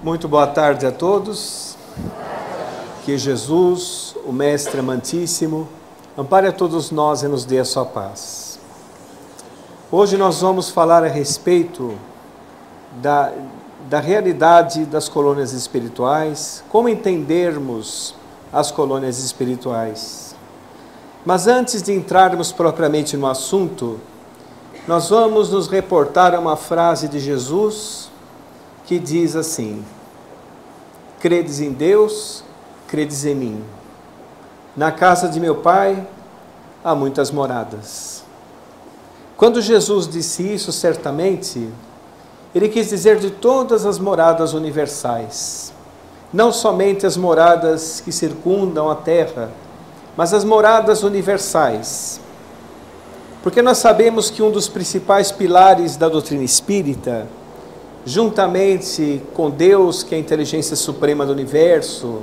Muito boa tarde a todos. Que Jesus, o Mestre amantíssimo, ampare a todos nós e nos dê a sua paz. Hoje nós vamos falar a respeito da realidade das colônias espirituais, como entendermos as colônias espirituais. Mas antes de entrarmos propriamente no assunto, nós vamos nos reportar a uma frase de Jesus que diz assim: credes em Deus, credes em mim. Na casa de meu Pai há muitas moradas. Quando Jesus disse isso, certamente, ele quis dizer de todas as moradas universais, não somente as moradas que circundam a terra, mas as moradas universais. Porque nós sabemos que um dos principais pilares da doutrina espírita, juntamente com Deus, que é a inteligência suprema do universo,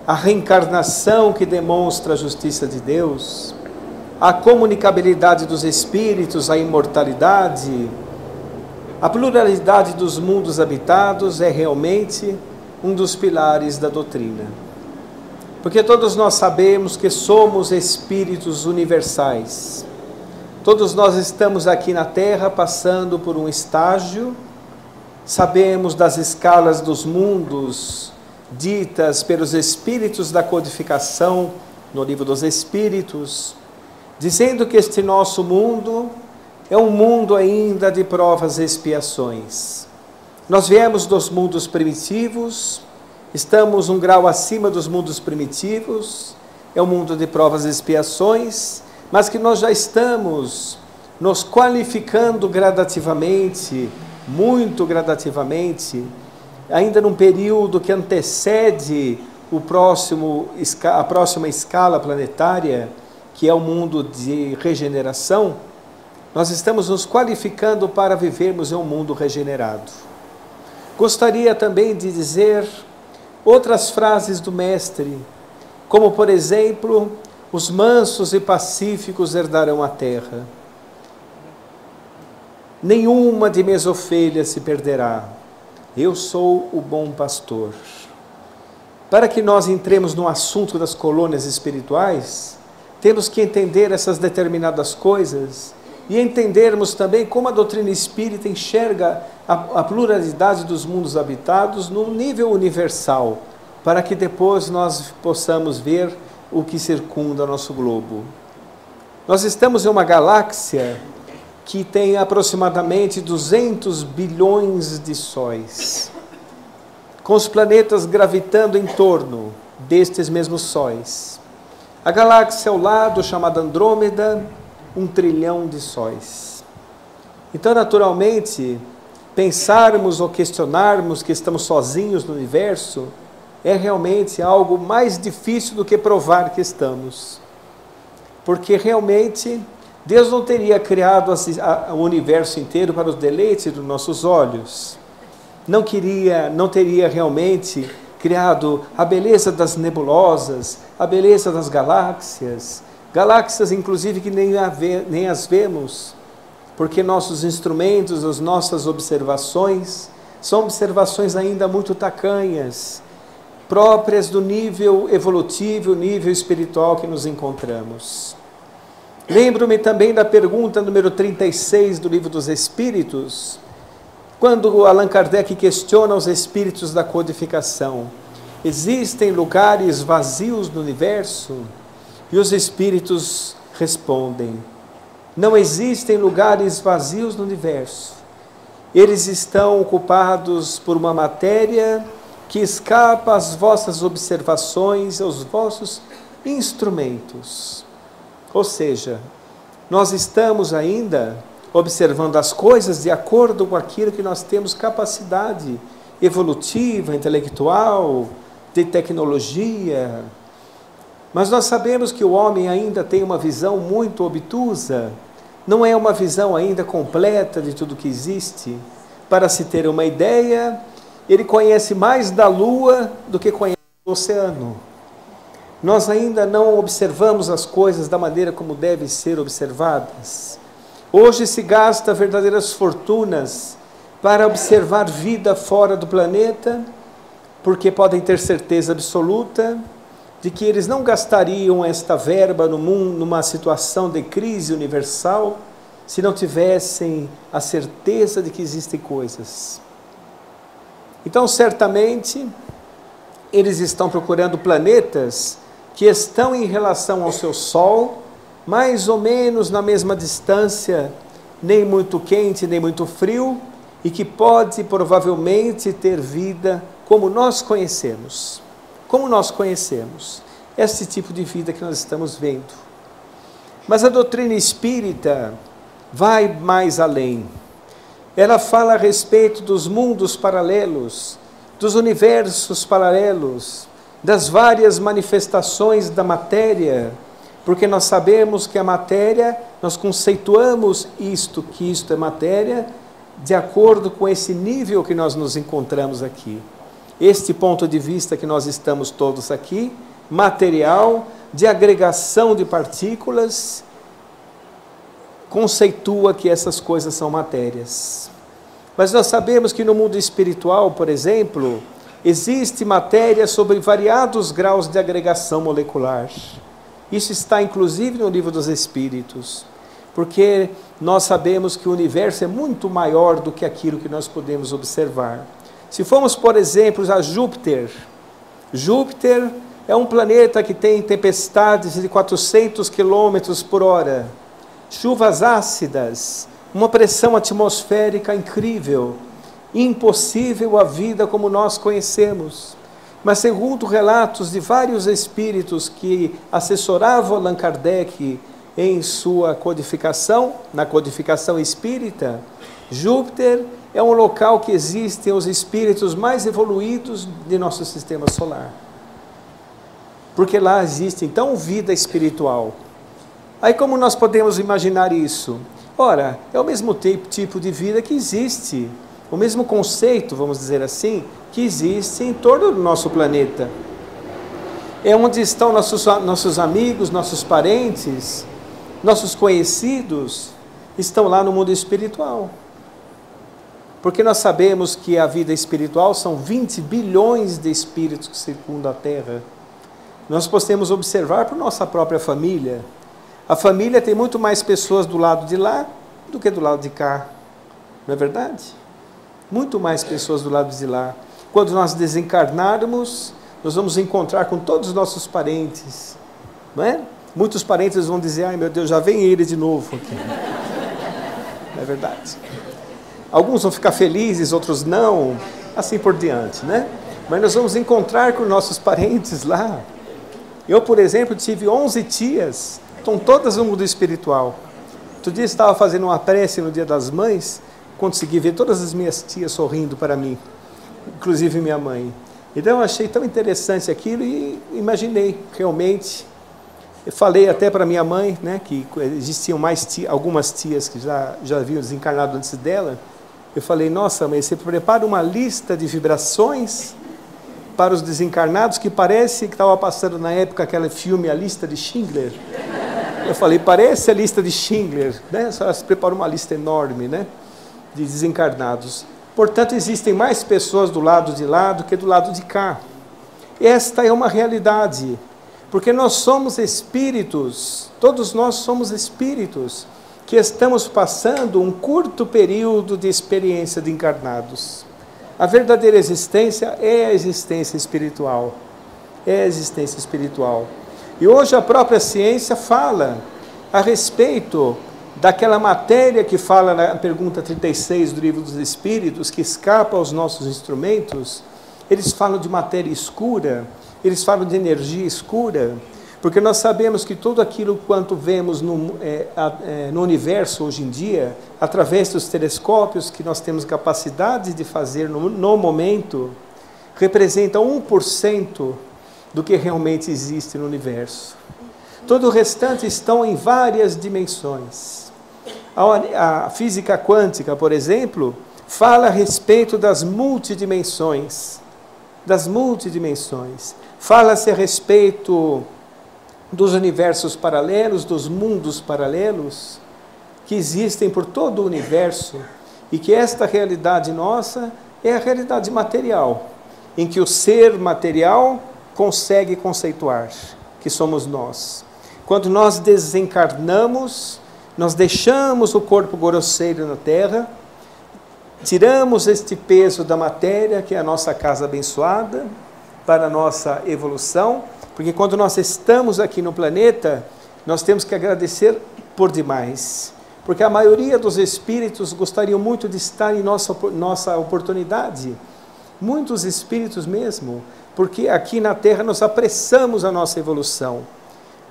a reencarnação que demonstra a justiça de Deus, a comunicabilidade dos espíritos, a imortalidade, a pluralidade dos mundos habitados é realmente um dos pilares da doutrina. Porque todos nós sabemos que somos espíritos universais. Todos nós estamos aqui na Terra passando por um estágio. Sabemos das escalas dos mundos ditas pelos espíritos da codificação no Livro dos Espíritos, dizendo que este nosso mundo é um mundo ainda de provas e expiações. Nós viemos dos mundos primitivos, estamos um grau acima dos mundos primitivos, é um mundo de provas e expiações, mas que nós já estamos nos qualificando gradativamente, muito gradativamente, ainda num período que antecede a próxima escala planetária, que é o mundo de regeneração. Nós estamos nos qualificando para vivermos em um mundo regenerado. Gostaria também de dizer outras frases do Mestre, como por exemplo, os mansos e pacíficos herdarão a terra. Nenhuma de minhas ovelhas se perderá. Eu sou o bom pastor. Para que nós entremos no assunto das colônias espirituais, temos que entender essas determinadas coisas e entendermos também como a doutrina espírita enxerga a pluralidade dos mundos habitados no nível universal, para que depois nós possamos ver o que circunda o nosso globo. Nós estamos em uma galáxia que tem aproximadamente 200 bilhões de sóis, com os planetas gravitando em torno destes mesmos sóis. A galáxia ao lado, chamada Andrômeda, 1 trilhão de sóis. Então, naturalmente, pensarmos ou questionarmos que estamos sozinhos no universo é realmente algo mais difícil do que provar que estamos. Porque realmente Deus não teria criado o universo inteiro para os deleites dos nossos olhos. Não teria realmente criado a beleza das nebulosas, a beleza das galáxias, galáxias inclusive que nem as vemos, porque nossos instrumentos, as nossas observações, são observações ainda muito tacanhas, próprias do nível evolutivo, nível espiritual que nos encontramos. Lembro-me também da pergunta número 36 do Livro dos Espíritos, quando Allan Kardec questiona os espíritos da codificação: existem lugares vazios no universo? E os espíritos respondem: não existem lugares vazios no universo. Eles estão ocupados por uma matéria que escapa às vossas observações, aos vossos instrumentos. Ou seja, nós estamos ainda observando as coisas de acordo com aquilo que nós temos capacidade evolutiva, intelectual, de tecnologia. Mas nós sabemos que o homem ainda tem uma visão muito obtusa, não é uma visão ainda completa de tudo que existe. Para se ter uma ideia, ele conhece mais da Lua do que conhece do oceano. Nós ainda não observamos as coisas da maneira como devem ser observadas. Hoje se gasta verdadeiras fortunas para observar vida fora do planeta porque podem ter certeza absoluta de que eles não gastariam esta verba no mundo, numa situação de crise universal, se não tivessem a certeza de que existem coisas. Então, certamente, eles estão procurando planetas que estão em relação ao seu Sol, mais ou menos na mesma distância, nem muito quente, nem muito frio, e que pode provavelmente ter vida como nós conhecemos. Como nós conhecemos. Esse tipo de vida que nós estamos vendo. Mas a doutrina espírita vai mais além. Ela fala a respeito dos mundos paralelos, dos universos paralelos, das várias manifestações da matéria, porque nós sabemos que a matéria, nós conceituamos que isto é matéria, de acordo com esse nível que nós nos encontramos aqui. Este ponto de vista que nós estamos todos aqui, material, de agregação de partículas, conceitua que essas coisas são matérias. Mas nós sabemos que no mundo espiritual, por exemplo, existe matéria sobre variados graus de agregação molecular. Isso está inclusive no livro dos Espíritos, porque nós sabemos que o universo é muito maior do que aquilo que nós podemos observar. Se formos, por exemplo, a Júpiter, Júpiter é um planeta que tem tempestades de 400 km por hora, chuvas ácidas, uma pressão atmosférica incrível, impossível a vida como nós conhecemos. Mas segundo relatos de vários espíritos que assessoravam Allan Kardec em sua codificação, na codificação espírita, Júpiter é um local que existem os espíritos mais evoluídos de nosso sistema solar. Porque lá existe, então, vida espiritual. Aí como nós podemos imaginar isso? Ora, é o mesmo tipo de vida que existe, o mesmo conceito, vamos dizer assim, que existe em torno do nosso planeta. É onde estão nossos amigos, nossos parentes, nossos conhecidos, estão lá no mundo espiritual. Porque nós sabemos que a vida espiritual são 20 bilhões de espíritos que circundam a Terra. Nós podemos observar por nossa própria família. A família tem muito mais pessoas do lado de lá do que do lado de cá. Não é verdade? Muito mais pessoas do lado de lá. Quando nós desencarnarmos, nós vamos encontrar com todos os nossos parentes. Não é? Muitos parentes vão dizer, ai meu Deus, já vem ele de novo aqui. Não é verdade? Alguns vão ficar felizes, outros não, assim por diante, né? Mas nós vamos encontrar com nossos parentes lá. Eu, por exemplo, tive 11 tias, estão todas no mundo espiritual. Outro dia estava fazendo uma prece no Dia das Mães, consegui ver todas as minhas tias sorrindo para mim, inclusive minha mãe. Então eu achei tão interessante aquilo e imaginei, realmente. Eu falei até para minha mãe, né, que existiam algumas tias que já haviam desencarnado antes dela. Eu falei, nossa mãe, você prepara uma lista de vibrações para os desencarnados que parece que estava passando na época aquele filme A Lista de Schindler. Eu falei, parece a lista de Schindler, né? Só se prepara uma lista enorme, né, de desencarnados. Portanto, existem mais pessoas do lado de lá do que do lado de cá. Esta é uma realidade, porque nós somos espíritos, todos nós somos espíritos, que estamos passando um curto período de experiência de encarnados. A verdadeira existência é a existência espiritual. É a existência espiritual. E hoje a própria ciência fala a respeito daquela matéria que fala na pergunta 36 do Livro dos Espíritos, que escapa aos nossos instrumentos. Eles falam de matéria escura, eles falam de energia escura, porque nós sabemos que tudo aquilo quanto vemos no universo hoje em dia, através dos telescópios que nós temos capacidade de fazer no momento, representa 1% do que realmente existe no universo. Todo o restante estão em várias dimensões. A física quântica, por exemplo, fala a respeito das multidimensões. Fala-se a respeito dos universos paralelos, dos mundos paralelos, que existem por todo o universo, e que esta realidade nossa é a realidade material. em que o ser material consegue conceituar, que somos nós. Quando nós desencarnamos, nós deixamos o corpo grosseiro na terra, tiramos este peso da matéria, que é a nossa casa abençoada, para a nossa evolução, porque quando nós estamos aqui no planeta, nós temos que agradecer por demais, porque a maioria dos espíritos gostariam muito de estar em nossa oportunidade, muitos espíritos mesmo, porque aqui na Terra nós apressamos a nossa evolução,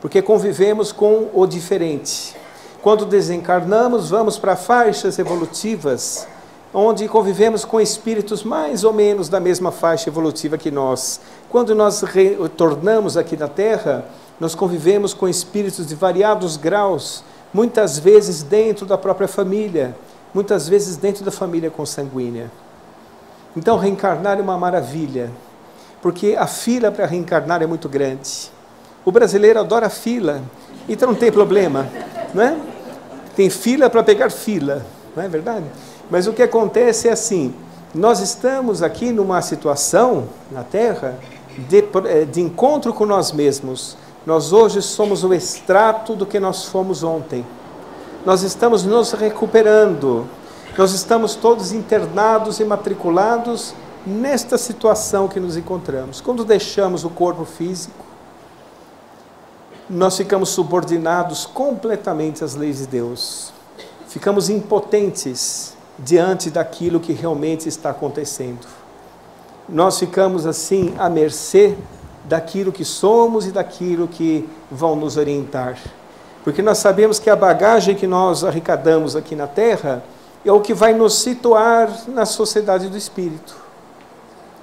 porque convivemos com o diferente. Quando desencarnamos, vamos para faixas evolutivas, onde convivemos com espíritos mais ou menos da mesma faixa evolutiva que nós. Quando nós retornamos aqui na Terra, nós convivemos com espíritos de variados graus, muitas vezes dentro da própria família, muitas vezes dentro da família consanguínea. Então, reencarnar é uma maravilha, porque a fila para reencarnar é muito grande. O brasileiro adora fila, então não tem problema, não é? Tem fila para pegar fila, não é verdade? Mas o que acontece é assim, nós estamos aqui numa situação na Terra de encontro com nós mesmos. Nós hoje somos o extrato do que nós fomos ontem. Nós estamos nos recuperando. Nós estamos todos internados e matriculados nesta situação que nos encontramos. Quando deixamos o corpo físico, nós ficamos subordinados completamente às leis de Deus. Ficamos impotentes diante daquilo que realmente está acontecendo. Nós ficamos assim à mercê daquilo que somos e daquilo que vão nos orientar. Porque nós sabemos que a bagagem que nós arrecadamos aqui na Terra é o que vai nos situar na sociedade do Espírito.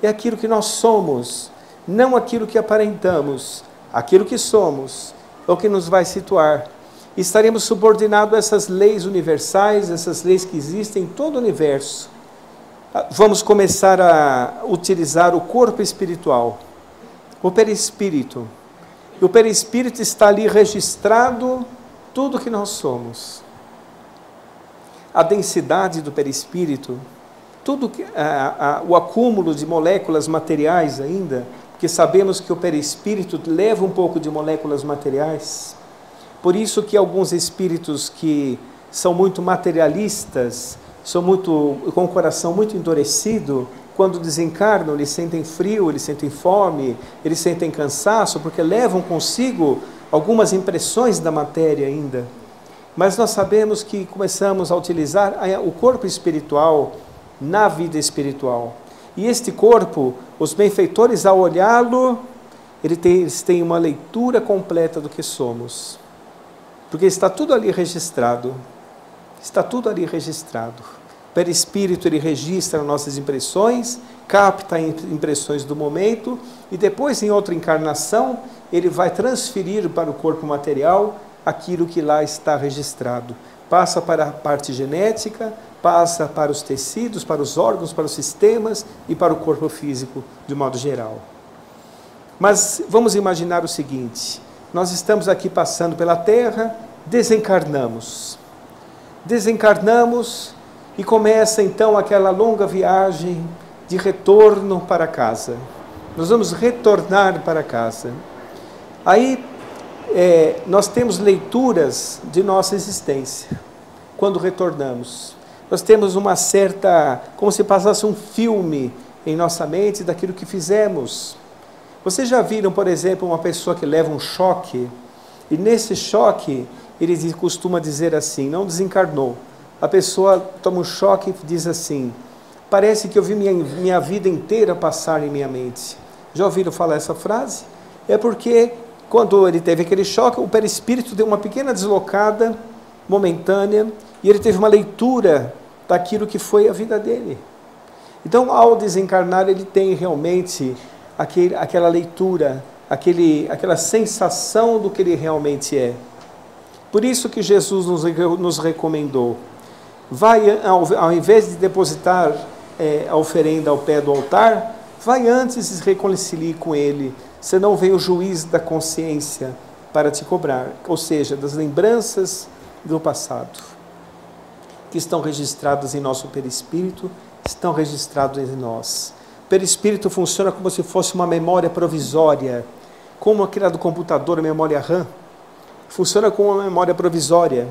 É aquilo que nós somos, não aquilo que aparentamos. Aquilo que somos é o que nos vai situar. Estaremos subordinados a essas leis universais, essas leis que existem em todo o universo. Vamos começar a utilizar o corpo espiritual, o perispírito. E o perispírito está ali registrado tudo que nós somos. A densidade do perispírito, o acúmulo de moléculas materiais ainda, porque sabemos que o perispírito leva um pouco de moléculas materiais. Por isso que alguns espíritos que são muito materialistas, com o coração muito endurecido, quando desencarnam, eles sentem frio, eles sentem fome, eles sentem cansaço, porque levam consigo algumas impressões da matéria ainda. Mas nós sabemos que começamos a utilizar o corpo espiritual na vida espiritual. E este corpo, os benfeitores, ao olhá-lo, eles têm uma leitura completa do que somos. Porque está tudo ali registrado. Está tudo ali registrado. O perispírito, ele registra nossas impressões, capta impressões do momento, e depois, em outra encarnação, ele vai transferir para o corpo material aquilo que lá está registrado. Passa para a parte genética, passa para os tecidos, para os órgãos, para os sistemas e para o corpo físico, de modo geral. Mas vamos imaginar o seguinte: nós estamos aqui passando pela Terra, desencarnamos. Desencarnamos e começa então aquela longa viagem de retorno para casa. Nós vamos retornar para casa. Aí nós temos leituras de nossa existência. Quando retornamos, nós temos uma certa, como se passasse um filme em nossa mente daquilo que fizemos. Vocês já viram, por exemplo, uma pessoa que leva um choque, e nesse choque ele costuma dizer assim, não desencarnou. A pessoa toma um choque e diz assim: parece que eu vi minha vida inteira passar em minha mente. Já ouviram falar essa frase? É porque quando ele teve aquele choque, o perispírito deu uma pequena deslocada momentânea e ele teve uma leitura daquilo que foi a vida dele. Então, ao desencarnar, ele tem realmente aquela leitura, aquela sensação do que ele realmente é. Por isso que Jesus nos recomendou: vai, ao invés de depositar a oferenda ao pé do altar, vai antes e se reconcilie com ele, senão vem o juiz da consciência para te cobrar, ou seja, das lembranças do passado, que estão registradas em nosso perispírito, estão registradas em nós. O perispírito funciona como se fosse uma memória provisória, como aquela do computador, a memória RAM. Funciona como uma memória provisória,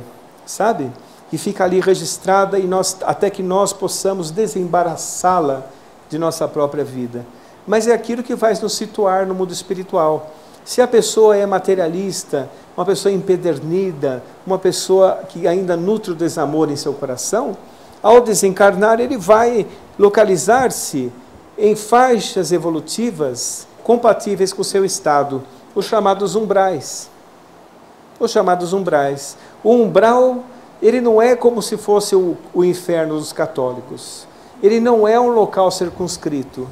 sabe? E fica ali registrada até que nós possamos desembaraçá-la de nossa própria vida. Mas é aquilo que vai nos situar no mundo espiritual. Se a pessoa é materialista, uma pessoa empedernida, uma pessoa que ainda nutre o desamor em seu coração, ao desencarnar ele vai localizar-se em faixas evolutivas compatíveis com o seu estado, os chamados umbrais. Os chamados umbrais. O umbral, ele não é como se fosse o inferno dos católicos. Ele não é um local circunscrito.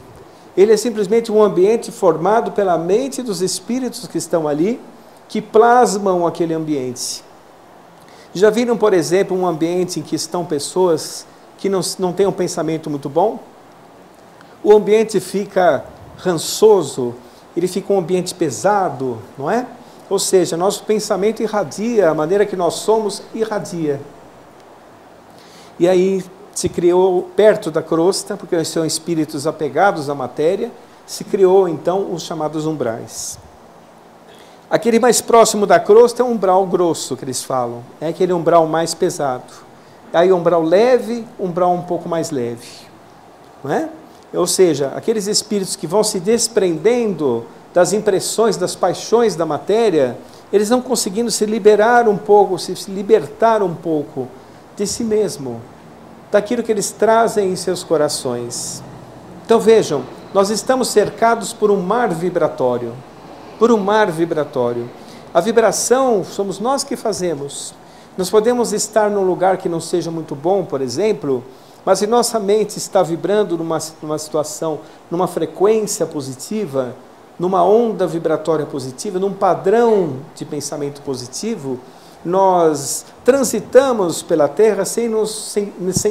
Ele é simplesmente um ambiente formado pela mente dos espíritos que estão ali, que plasmam aquele ambiente. Já viram, por exemplo, um ambiente em que estão pessoas que não têm um pensamento muito bom? O ambiente fica rançoso, ele fica um ambiente pesado, não é? Ou seja, nosso pensamento irradia, a maneira que nós somos irradia. E aí se criou perto da crosta, porque são espíritos apegados à matéria, se criou então os chamados umbrais. Aquele mais próximo da crosta é um umbral grosso, que eles falam, é aquele umbral mais pesado. Aí umbral leve, umbral um pouco mais leve, não é? Ou seja, aqueles espíritos que vão se desprendendo das impressões, das paixões da matéria, eles vão conseguindo se liberar um pouco, se libertar um pouco de si mesmo, daquilo que eles trazem em seus corações. Então vejam, nós estamos cercados por um mar vibratório, A vibração somos nós que fazemos. Nós podemos estar num lugar que não seja muito bom, por exemplo, mas se nossa mente está vibrando numa situação, numa frequência positiva, numa onda vibratória positiva, num padrão de pensamento positivo, nós transitamos pela Terra sem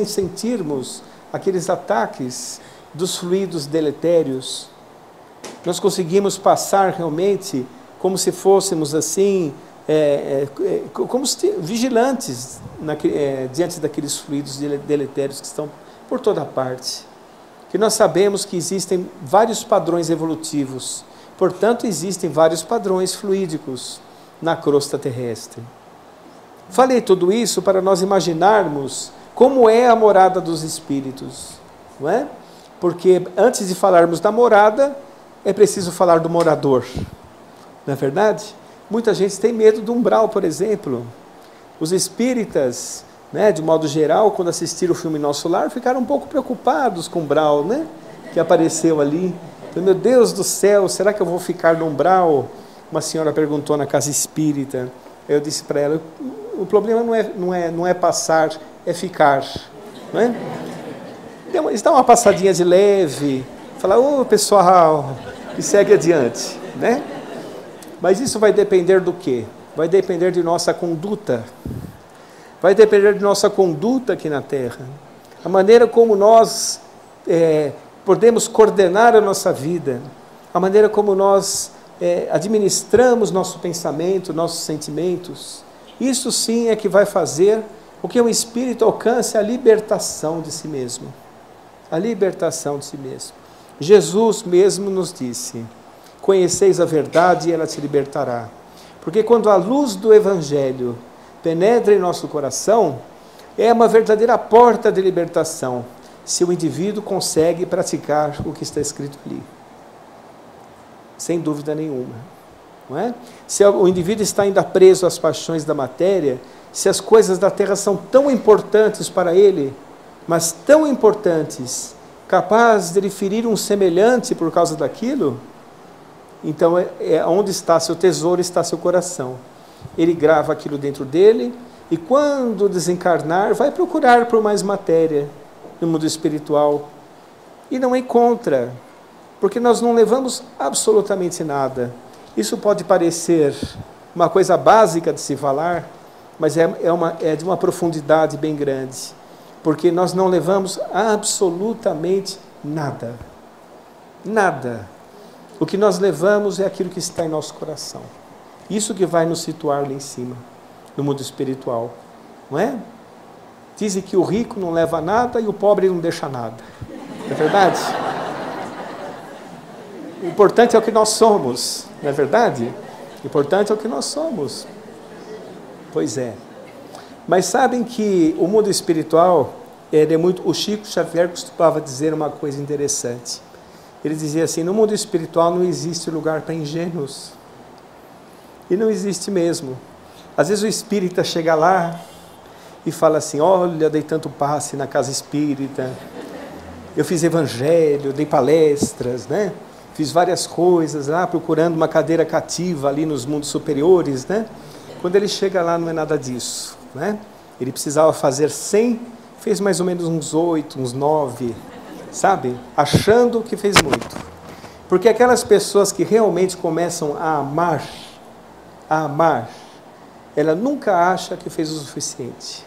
sentirmos aqueles ataques dos fluidos deletérios. Nós conseguimos passar realmente como se fôssemos assim, como vigilantes diante daqueles fluidos deletérios que estão por toda parte. Que nós sabemos que existem vários padrões evolutivos, portanto existem vários padrões fluídicos na crosta terrestre. Falei tudo isso para nós imaginarmos como é a morada dos espíritos, não é? Porque antes de falarmos da morada, é preciso falar do morador, não é verdade? Muita gente tem medo do umbral, por exemplo. Os espíritas, né, de modo geral, quando assistiram o filme Nosso Lar, ficaram um pouco preocupados com o umbral, né, que apareceu ali. Então, meu Deus do céu, será que eu vou ficar no umbral? Uma senhora perguntou na casa espírita. Eu disse para ela, o problema não é passar, é ficar. Não é? Eles dão uma passadinha de leve, falar, ô pessoal, e segue adiante, né? Mas isso vai depender do quê? Vai depender de nossa conduta. Vai depender de nossa conduta aqui na Terra. A maneira como nós podemos coordenar a nossa vida. A maneira como nós administramos nosso pensamento, nossos sentimentos. Isso sim é que vai fazer com que o espírito alcance a libertação de si mesmo. A libertação de si mesmo. Jesus mesmo nos disse, conheceis a verdade e ela te libertará. Porque quando a luz do Evangelho penetra em nosso coração, é uma verdadeira porta de libertação, se o indivíduo consegue praticar o que está escrito ali. Sem dúvida nenhuma. Não é? Se o indivíduo está ainda preso às paixões da matéria, se as coisas da terra são tão importantes para ele, mas tão importantes, capaz de lhe ferir um semelhante por causa daquilo, então onde está seu tesouro, está seu coração. Ele grava aquilo dentro dele, e quando desencarnar, vai procurar por mais matéria no mundo espiritual, e não encontra, porque nós não levamos absolutamente nada. Isso pode parecer uma coisa básica de se falar, mas é de uma profundidade bem grande, porque nós não levamos absolutamente nada. Nada. O que nós levamos é aquilo que está em nosso coração. Isso que vai nos situar lá em cima, no mundo espiritual. Não é? Dizem que o rico não leva nada e o pobre não deixa nada. É verdade? O importante é o que nós somos, não é verdade? O importante é o que nós somos. Pois é. Mas sabem que o mundo espiritual, o Chico Xavier costumava dizer uma coisa interessante. Ele dizia assim, no mundo espiritual não existe lugar para ingênuos. E não existe mesmo. Às vezes o espírita chega lá e fala assim, olha, dei tanto passe na casa espírita, eu fiz evangelho, dei palestras, né? Fiz várias coisas lá, procurando uma cadeira cativa ali nos mundos superiores, né? Quando ele chega lá não é nada disso, né? Ele precisava fazer 100, fez mais ou menos uns 8, uns 9, sabe? Achando que fez muito. Porque aquelas pessoas que realmente começam a amar, ela nunca acha que fez o suficiente.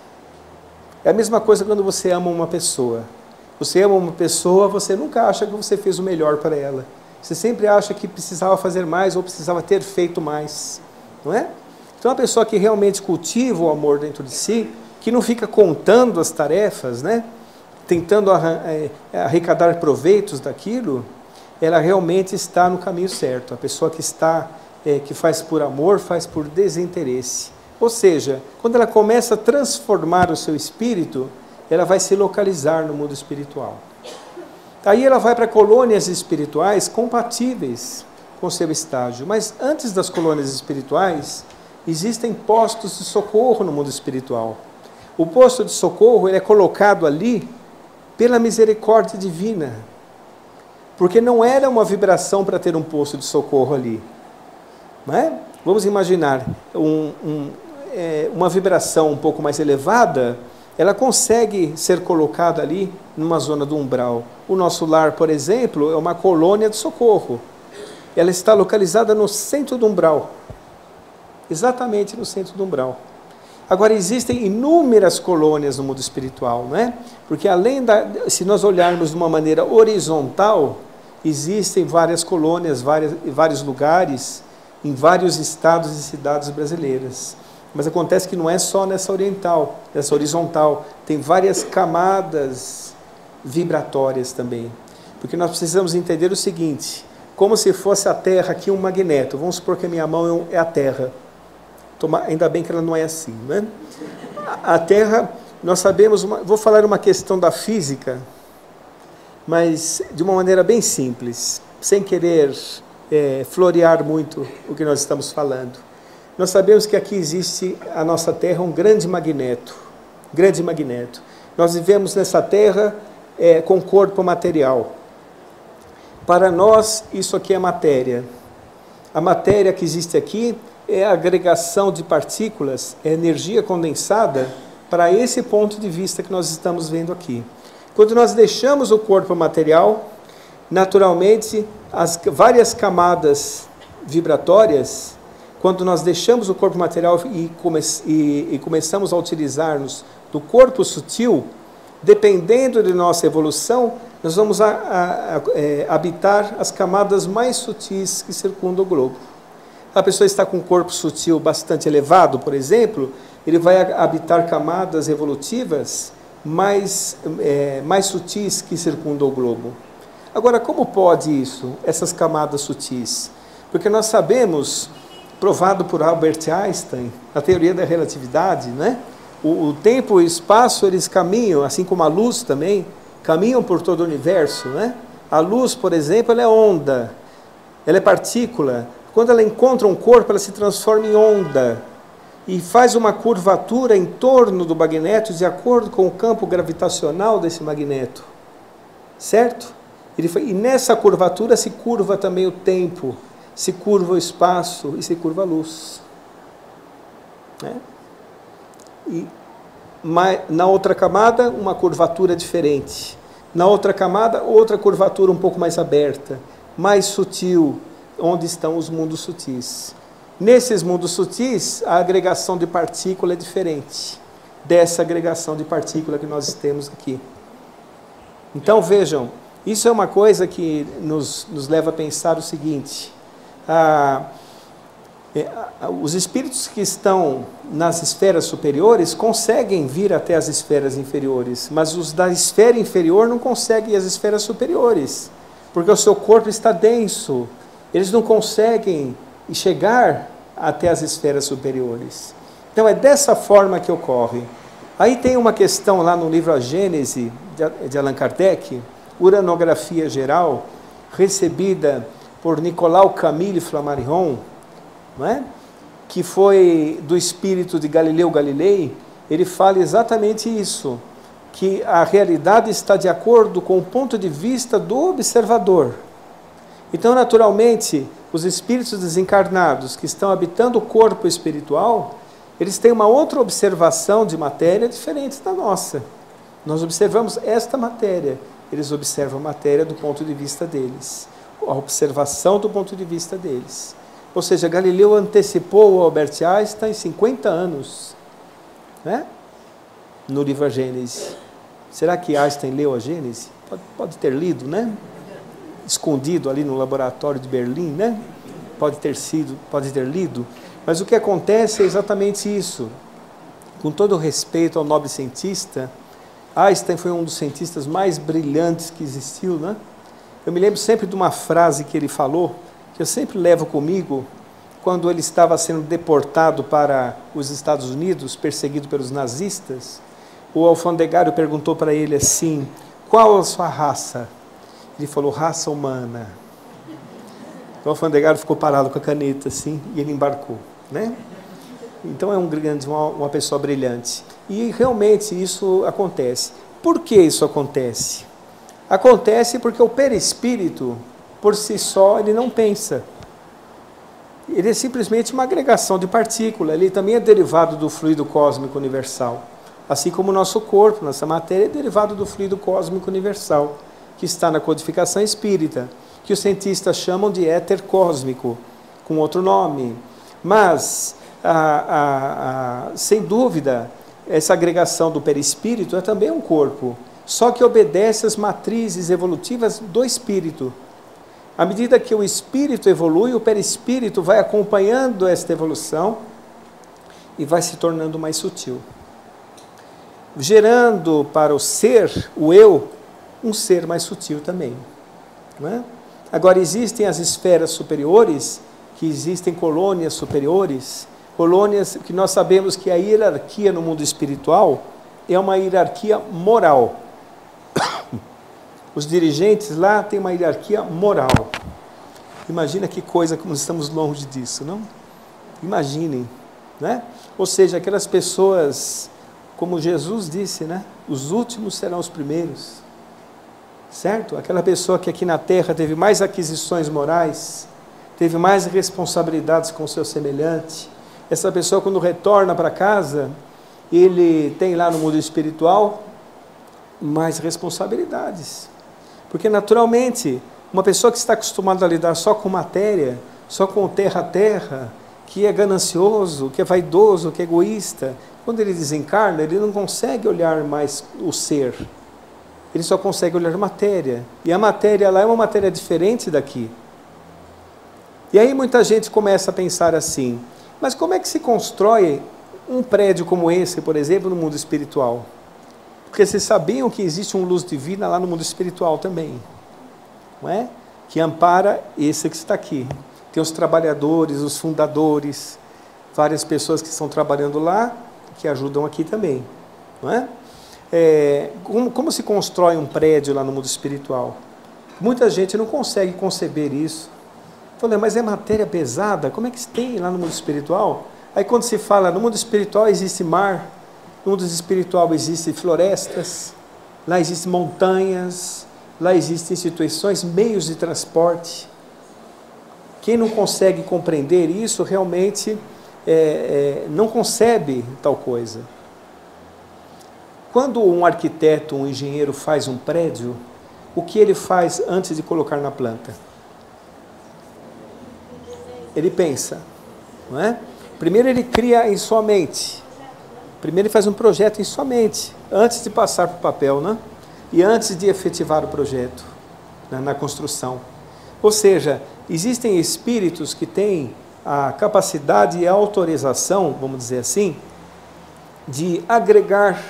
É a mesma coisa quando você ama uma pessoa. Você ama uma pessoa, você nunca acha que você fez o melhor para ela. Você sempre acha que precisava fazer mais ou precisava ter feito mais, não é? Então, a pessoa que realmente cultiva o amor dentro de si, que não fica contando as tarefas, né? Tentando arrecadar proveitos daquilo, ela realmente está no caminho certo. A pessoa que faz por amor, faz por desinteresse. Ou seja, quando ela começa a transformar o seu espírito, ela vai se localizar no mundo espiritual. Aí ela vai para colônias espirituais compatíveis com o seu estágio. Mas antes das colônias espirituais, existem postos de socorro no mundo espiritual. O posto de socorro ele é colocado ali pela misericórdia divina. Porque não era uma vibração para ter um posto de socorro ali. Não é? Vamos imaginar uma vibração um pouco mais elevada, ela consegue ser colocada ali numa zona do umbral. O nosso lar, por exemplo, é uma colônia de socorro. Ela está localizada no centro do umbral. Exatamente no centro do umbral. Agora, existem inúmeras colônias no mundo espiritual, não é? Porque se nós olharmos de uma maneira horizontal, existem várias colônias, vários lugares, em vários estados e cidades brasileiras. Mas acontece que não é só nessa horizontal, tem várias camadas vibratórias também. Porque nós precisamos entender o seguinte, como se fosse a Terra aqui um magneto. Vamos supor que a minha mão é a Terra. Ainda bem que ela não é assim, né? A Terra, nós sabemos, vou falar uma questão da física, mas de uma maneira bem simples, sem querer florear muito o que nós estamos falando. Nós sabemos que aqui existe a nossa Terra um grande magneto. Nós vivemos nessa Terra com corpo material. Para nós, isso aqui é matéria. A matéria que existe aqui é a agregação de partículas, é energia condensada para esse ponto de vista que nós estamos vendo aqui. Quando nós deixamos o corpo material, naturalmente, as várias camadas vibratórias, quando nós deixamos o corpo material e começamos a utilizar-nos do corpo sutil, dependendo de nossa evolução, nós vamos habitar as camadas mais sutis que circundam o globo. A pessoa está com um corpo sutil bastante elevado, por exemplo, ele vai habitar camadas evolutivas mais sutis que circundam o globo. Agora, como pode isso, essas camadas sutis? Porque nós sabemos, provado por Albert Einstein, a teoria da relatividade, né? O tempo e o espaço, eles caminham, assim como a luz também, caminham por todo o universo, né? A luz, por exemplo, ela é onda, ela é partícula. Quando ela encontra um corpo, ela se transforma em onda e faz uma curvatura em torno do magneto de acordo com o campo gravitacional desse magneto. Certo? E nessa curvatura se curva também o tempo, se curva o espaço e se curva a luz. Né? E na outra camada, uma curvatura diferente. Na outra camada, outra curvatura um pouco mais aberta, mais sutil, onde estão os mundos sutis. Nesses mundos sutis, a agregação de partícula é diferente dessa agregação de partícula que nós temos aqui. Então, vejam, isso é uma coisa que nos leva a pensar o seguinte: os espíritos que estão nas esferas superiores conseguem vir até as esferas inferiores, mas os da esfera inferior não conseguem ir às esferas superiores. porque o seu corpo está denso, eles não conseguem chegar até as esferas superiores. Então é dessa forma que ocorre. Aí tem uma questão lá no livro A Gênese, de Allan Kardec, uranografia geral, recebida por Nicolau Camille Flammarion, não é? Que foi do espírito de Galileu Galilei. Ele fala exatamente isso, que a realidade está de acordo com o ponto de vista do observador. Então, naturalmente, os espíritos desencarnados que estão habitando o corpo espiritual, eles têm uma outra observação de matéria diferente da nossa. Nós observamos esta matéria, eles observam a matéria do ponto de vista deles, a observação do ponto de vista deles. Ou seja, Galileu antecipou o Albert Einstein 50 anos, né? No livro A Gênese. Será que Einstein leu a Gênese? Pode ter lido, né? Escondido ali no laboratório de Berlim, né? Pode ter lido. Mas o que acontece é exatamente isso. Com todo o respeito ao nobre cientista, Einstein foi um dos cientistas mais brilhantes que existiu, né? Eu me lembro sempre de uma frase que ele falou, que eu sempre levo comigo, quando ele estava sendo deportado para os Estados Unidos, perseguido pelos nazistas. O alfandegário perguntou para ele assim: qual a sua raça? Ele falou: raça humana. O alfandegário ficou parado com a caneta assim, e ele embarcou, né? Então é uma pessoa brilhante. E realmente isso acontece. Por que isso acontece? Acontece porque o perispírito, por si só, ele não pensa. Ele é simplesmente uma agregação de partícula. Ele também é derivado do fluido cósmico universal. Assim como o nosso corpo, nossa matéria, é derivado do fluido cósmico universal, que está na codificação espírita, que os cientistas chamam de éter cósmico, com outro nome. Mas, sem dúvida, essa agregação do perispírito é também um corpo, só que obedece às matrizes evolutivas do espírito. À medida que o espírito evolui, o perispírito vai acompanhando esta evolução e vai se tornando mais sutil, gerando para o ser, o eu, um ser mais sutil também, não é? Agora, existem as esferas superiores, que existem colônias superiores, colônias que nós sabemos que a hierarquia no mundo espiritual é uma hierarquia moral. Os dirigentes lá têm uma hierarquia moral. Imagina que coisa, como estamos longe disso, não? Imaginem, né? Ou seja, aquelas pessoas, como Jesus disse, né? Os últimos serão os primeiros, certo? Aquela pessoa que aqui na Terra teve mais aquisições morais, teve mais responsabilidades com o seu semelhante. Essa pessoa, quando retorna para casa, ele tem lá no mundo espiritual mais responsabilidades. Porque, naturalmente, uma pessoa que está acostumada a lidar só com matéria, só com terra a terra, que é ganancioso, que é vaidoso, que é egoísta, quando ele desencarna, ele não consegue olhar mais o ser. Ele só consegue olhar matéria. E a matéria lá é uma matéria diferente daqui. E aí muita gente começa a pensar assim: mas como é que se constrói um prédio como esse, por exemplo, no mundo espiritual? Porque vocês sabiam que existe uma luz divina lá no mundo espiritual também, não é? Que ampara esse que está aqui. Tem os trabalhadores, os fundadores, várias pessoas que estão trabalhando lá, que ajudam aqui também, não é? Como se constrói um prédio lá no mundo espiritual? Muita gente não consegue conceber isso. Falei, mas é matéria pesada? Como é que se tem lá no mundo espiritual? Aí quando se fala, no mundo espiritual existe mar, no mundo espiritual existem florestas, lá existem montanhas, lá existem instituições, meios de transporte. Quem não consegue compreender isso, realmente não concebe tal coisa. Quando um arquiteto, um engenheiro faz um prédio, o que ele faz antes de colocar na planta? Ele pensa, não é? Primeiro ele cria em sua mente. Primeiro ele faz um projeto em sua mente, antes de passar para o papel, né? E antes de efetivar o projeto, né, na construção. Ou seja, existem espíritos que têm a capacidade e a autorização, vamos dizer assim, de agregar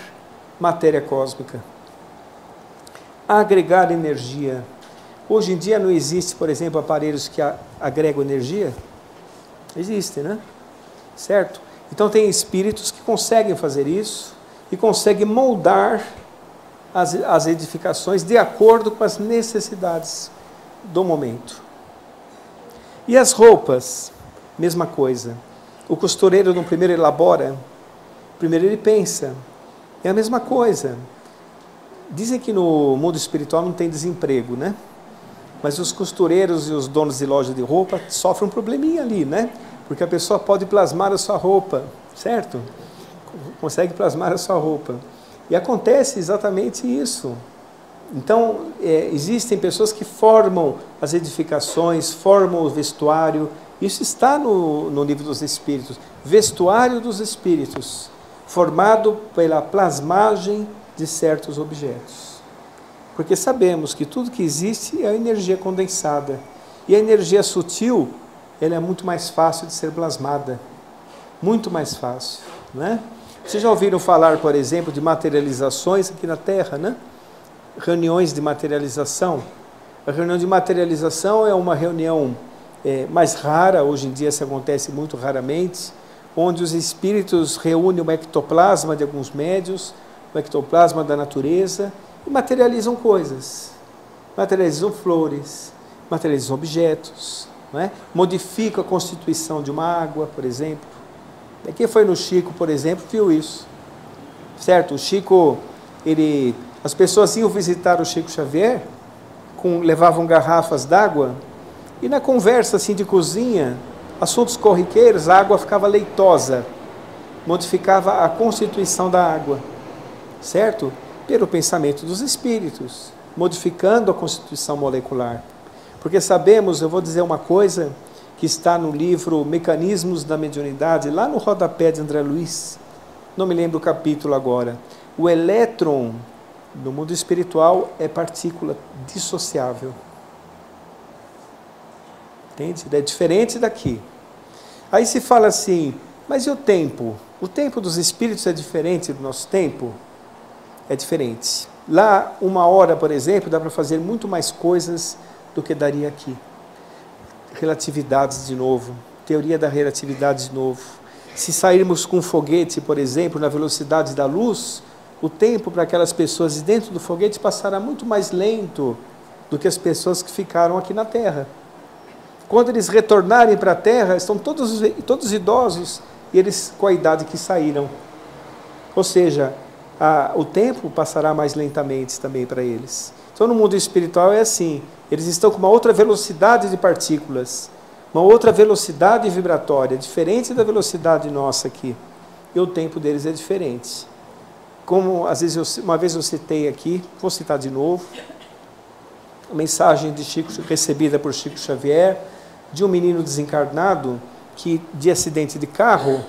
matéria cósmica, agregar energia. Hoje em dia não existe, por exemplo, aparelhos que agregam energia? Existem, né? Certo? Então tem espíritos que conseguem fazer isso e conseguem moldar as edificações de acordo com as necessidades do momento. E as roupas? Mesma coisa. O costureiro no primeiro elabora, primeiro ele pensa. É a mesma coisa. Dizem que no mundo espiritual não tem desemprego, né? Mas os costureiros e os donos de loja de roupa sofrem um probleminha ali, né? Porque a pessoa pode plasmar a sua roupa, certo? Consegue plasmar a sua roupa. E acontece exatamente isso. Então, existem pessoas que formam as edificações, formam o vestuário. Isso está no livro dos Espíritos. Vestuário dos Espíritos, formado pela plasmagem de certos objetos. Porque sabemos que tudo que existe é energia condensada. E a energia sutil, ela é muito mais fácil de ser plasmada. Muito mais fácil, né? Vocês já ouviram falar, por exemplo, de materializações aqui na Terra, né? Reuniões de materialização. A reunião de materialização é uma reunião mais rara, hoje em dia isso acontece muito raramente, onde os espíritos reúnem o ectoplasma de alguns médiuns, o ectoplasma da natureza, e materializam coisas, materializam flores, materializam objetos, não é? Modificam a constituição de uma água, por exemplo. Quem foi no Chico, por exemplo, viu isso, certo? O Chico, as pessoas iam visitar o Chico Xavier, levavam garrafas d'água, e na conversa assim de cozinha, assuntos corriqueiros, a água ficava leitosa, modificava a constituição da água, certo? Pelo pensamento dos espíritos, modificando a constituição molecular. Porque sabemos, eu vou dizer uma coisa, que está no livro Mecanismos da Mediunidade, lá no rodapé de André Luiz, não me lembro o capítulo agora. O elétron, no mundo espiritual, é partícula dissociável. Entende? É diferente daqui. Aí se fala assim, mas e o tempo? O tempo dos espíritos é diferente do nosso tempo? É diferente. Lá, 1 hora, por exemplo, dá para fazer muito mais coisas do que daria aqui. Relatividades de novo, teoria da relatividade de novo. Se sairmos com um foguete, por exemplo, na velocidade da luz, o tempo para aquelas pessoas de dentro do foguete passará muito mais lento do que as pessoas que ficaram aqui na Terra. Quando eles retornarem para a Terra, estão todos idosos e eles com a idade que saíram. Ou seja, o tempo passará mais lentamente também para eles. Então, no mundo espiritual é assim, eles estão com uma outra velocidade de partículas, uma outra velocidade vibratória, diferente da velocidade nossa aqui. E o tempo deles é diferente. Como às vezes uma vez eu citei aqui, vou citar de novo, a mensagem recebida por Chico Xavier, de um menino desencarnado, que de acidente de carro,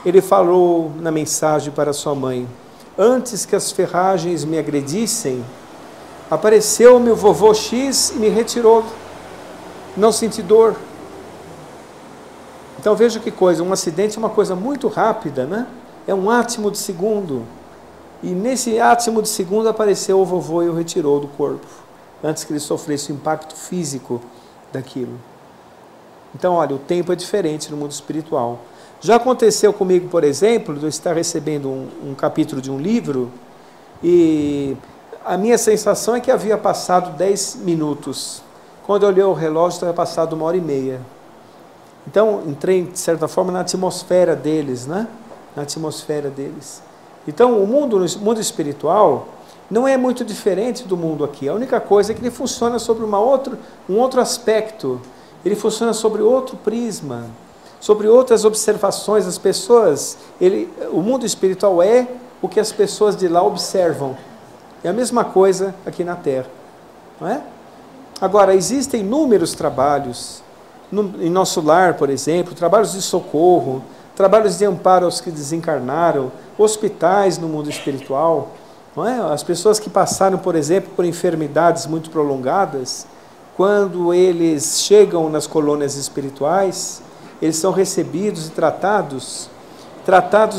ele falou na mensagem para sua mãe: antes que as ferragens me agredissem, apareceu meu vovô X e me retirou, não senti dor. Então veja que coisa, um acidente é uma coisa muito rápida, né? É um átimo de segundo, e nesse átimo de segundo apareceu o vovô e o retirou do corpo, antes que ele sofresse o impacto físico daquilo. Então olha, o tempo é diferente no mundo espiritual. Já aconteceu comigo, por exemplo, de eu estar recebendo um capítulo de um livro, e a minha sensação é que havia passado 10 minutos. Quando eu olhei o relógio, estava passado 1h30. Então, entrei, de certa forma, na atmosfera deles, né? Na atmosfera deles. Então, o mundo espiritual não é muito diferente do mundo aqui. A única coisa é que ele funciona sobre um outro aspecto. Ele funciona sobre outro prisma, sobre outras observações. As pessoas, o mundo espiritual é o que as pessoas de lá observam. É a mesma coisa aqui na Terra, não é? Agora, existem inúmeros trabalhos, em nosso lar, por exemplo, trabalhos de socorro, trabalhos de amparo aos que desencarnaram, hospitais no mundo espiritual, não é? As pessoas que passaram, por exemplo, por enfermidades muito prolongadas, quando eles chegam nas colônias espirituais, eles são recebidos e tratados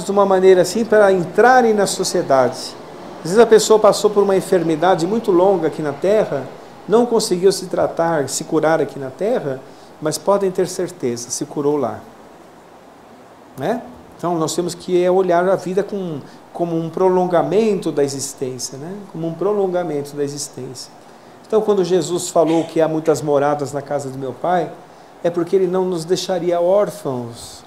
de uma maneira assim para entrarem na sociedade. Às vezes a pessoa passou por uma enfermidade muito longa aqui na Terra não conseguiu se tratar, se curar aqui na Terra, mas podem ter certeza, se curou lá. Né? Então nós temos que olhar a vida como um prolongamento da existência, né? Como um prolongamento da existência. Então quando Jesus falou que há muitas moradas na casa do meu Pai, é porque Ele não nos deixaria órfãos,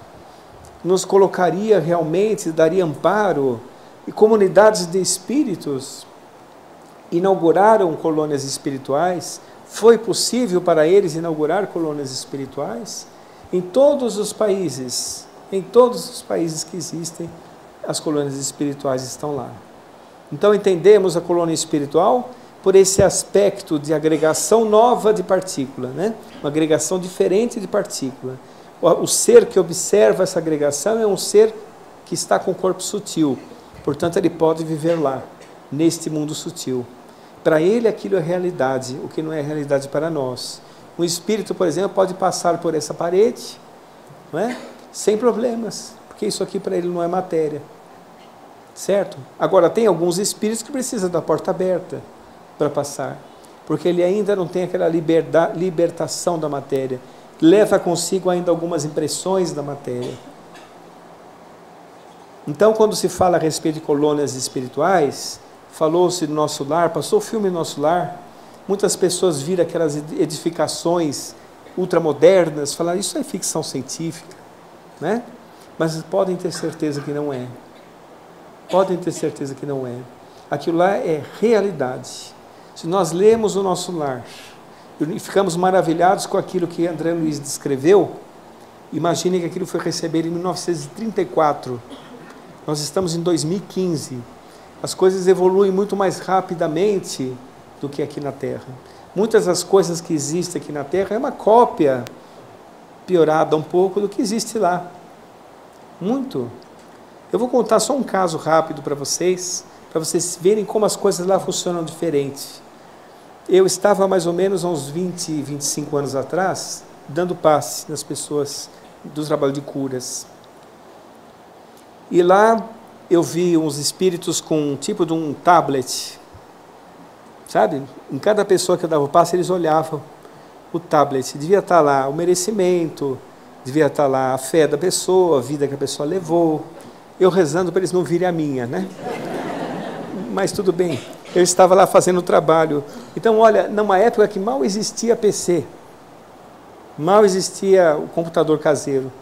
nos colocaria realmente, daria amparo, e comunidades de espíritos inauguraram colônias espirituais. Foi possível para eles inaugurar colônias espirituais em todos os países. Em todos os países que existem, as colônias espirituais estão lá. Então entendemos a colônia espiritual por esse aspecto de agregação nova de partícula, né? Uma agregação diferente de partícula. O ser que observa essa agregação é um ser que está com o corpo sutil, portanto ele pode viver lá, neste mundo sutil. Para ele aquilo é realidade, o que não é realidade para nós. Um espírito, por exemplo, pode passar por essa parede, não é? Sem problemas, porque isso aqui para ele não é matéria, certo? Agora tem alguns espíritos que precisam da porta aberta para passar, porque ele ainda não tem aquela libertação da matéria, leva consigo ainda algumas impressões da matéria. Então quando se fala a respeito de colônias espirituais, falou-se do Nosso Lar, passou o filme Nosso Lar, muitas pessoas viram aquelas edificações ultramodernas, falaram, isso é ficção científica, né? Mas podem ter certeza que não é. Podem ter certeza que não é. Aquilo lá é realidade. Se nós lemos o Nosso Lar e ficamos maravilhados com aquilo que André Luiz descreveu, imagine que aquilo foi recebido em 1934. Nós estamos em 2015. As coisas evoluem muito mais rapidamente do que aqui na Terra. Muitas das coisas que existem aqui na Terra é uma cópia piorada um pouco do que existe lá. Muito. Eu vou contar só um caso rápido para vocês verem como as coisas lá funcionam diferente. Eu estava mais ou menos há uns 20, 25 anos atrás, dando passe nas pessoas do trabalho de curas. E lá eu vi uns espíritos com um tipo de um tablet, sabe? Em cada pessoa que eu dava o passe, eles olhavam o tablet. Devia estar lá o merecimento, devia estar lá a fé da pessoa, a vida que a pessoa levou. Eu rezando para eles não virem a minha, né? Mas tudo bem, eu estava lá fazendo o trabalho. Então, olha, numa época que mal existia PC, mal existia o computador caseiro,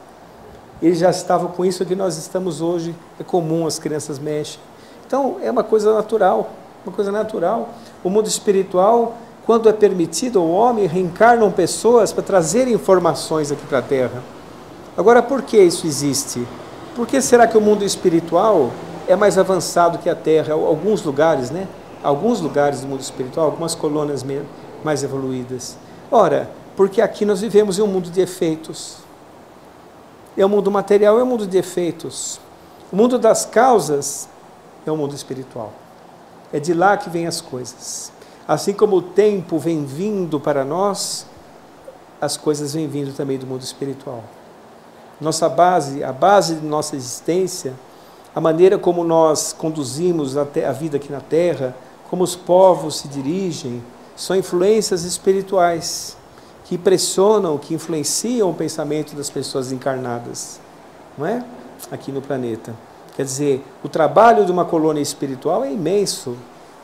eles já estavam com isso que nós estamos hoje, é comum, as crianças mexem. Então, é uma coisa natural, uma coisa natural. O mundo espiritual, quando é permitido ao homem, reencarnam pessoas para trazer informações aqui para a Terra. Agora, por que isso existe? Por que será que o mundo espiritual é mais avançado que a Terra? Alguns lugares, né? Alguns lugares do mundo espiritual, algumas colônias mais evoluídas. Ora, porque aqui nós vivemos em um mundo de efeitos. É o mundo material, é o mundo de efeitos. O mundo das causas é o mundo espiritual. É de lá que vêm as coisas. Assim como o tempo vem vindo para nós, as coisas vêm vindo também do mundo espiritual. Nossa base, a base de nossa existência, a maneira como nós conduzimos a vida aqui na Terra, como os povos se dirigem, são influências espirituais que pressionam, que influenciam o pensamento das pessoas encarnadas, não é? Aqui no planeta. Quer dizer, o trabalho de uma colônia espiritual é imenso.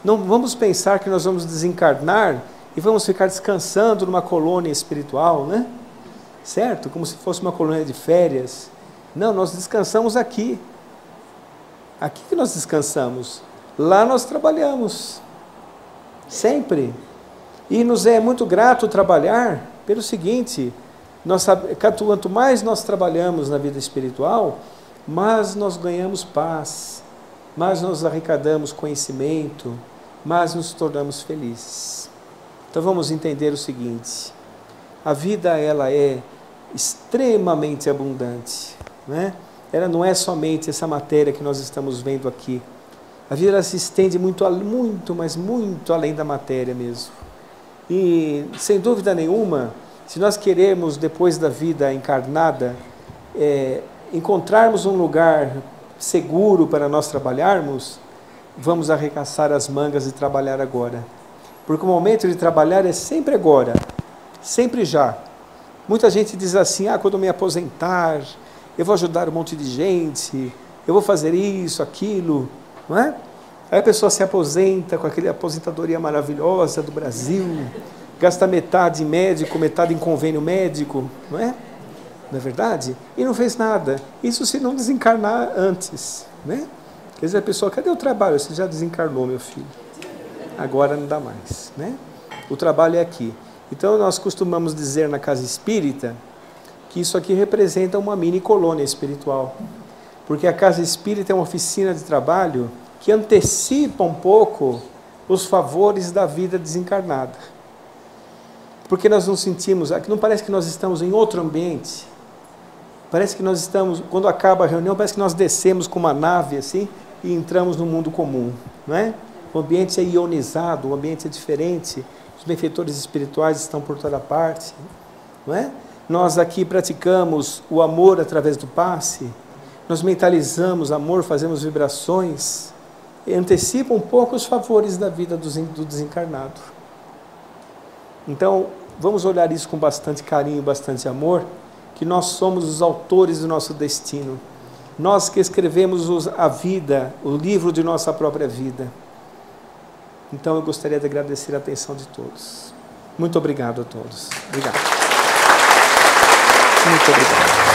Não vamos pensar que nós vamos desencarnar e vamos ficar descansando numa colônia espiritual, né? Certo? Como se fosse uma colônia de férias. Não, nós descansamos aqui. Aqui que nós descansamos. Lá nós trabalhamos. Sempre. E nos é muito grato trabalhar pelo seguinte, quanto mais nós trabalhamos na vida espiritual, mais nós ganhamos paz, mais nós arrecadamos conhecimento, mais nos tornamos felizes. Então vamos entender o seguinte, a vida ela é extremamente abundante, né? Ela não é somente essa matéria que nós estamos vendo aqui. A vida ela se estende muito, mas muito além da matéria mesmo. E, sem dúvida nenhuma, se nós queremos, depois da vida encarnada, encontrarmos um lugar seguro para nós trabalharmos, vamos arregaçar as mangas e trabalhar agora. Porque o momento de trabalhar é sempre agora, sempre já. Muita gente diz assim, quando eu me aposentar, eu vou ajudar um monte de gente, eu vou fazer isso, aquilo, não é? Aí a pessoa se aposenta com aquela aposentadoria maravilhosa do Brasil, gasta metade em médico, metade em convênio médico, não é? Não é verdade? E não fez nada. Isso se não desencarnar antes, né? Quer dizer, a pessoa, cadê o trabalho? Você já desencarnou, meu filho. Agora não dá mais, né? O trabalho é aqui. Então nós costumamos dizer na casa espírita que isso aqui representa uma mini colônia espiritual. Porque a casa espírita é uma oficina de trabalho que antecipa um pouco os favores da vida desencarnada. Porque nós não sentimos, não parece que nós estamos em outro ambiente. Parece que nós estamos, quando acaba a reunião, parece que nós descemos com uma nave assim e entramos no mundo comum, não é? O ambiente é ionizado, o ambiente é diferente, os benfeitores espirituais estão por toda parte, não é? Nós aqui praticamos o amor através do passe, nós mentalizamos amor, fazemos vibrações, e antecipa um pouco os favores da vida do desencarnado. Então, vamos olhar isso com bastante carinho, bastante amor, que nós somos os autores do nosso destino. Nós que escrevemos a vida, o livro de nossa própria vida. Então, eu gostaria de agradecer a atenção de todos. Muito obrigado a todos. Obrigado. Muito obrigado.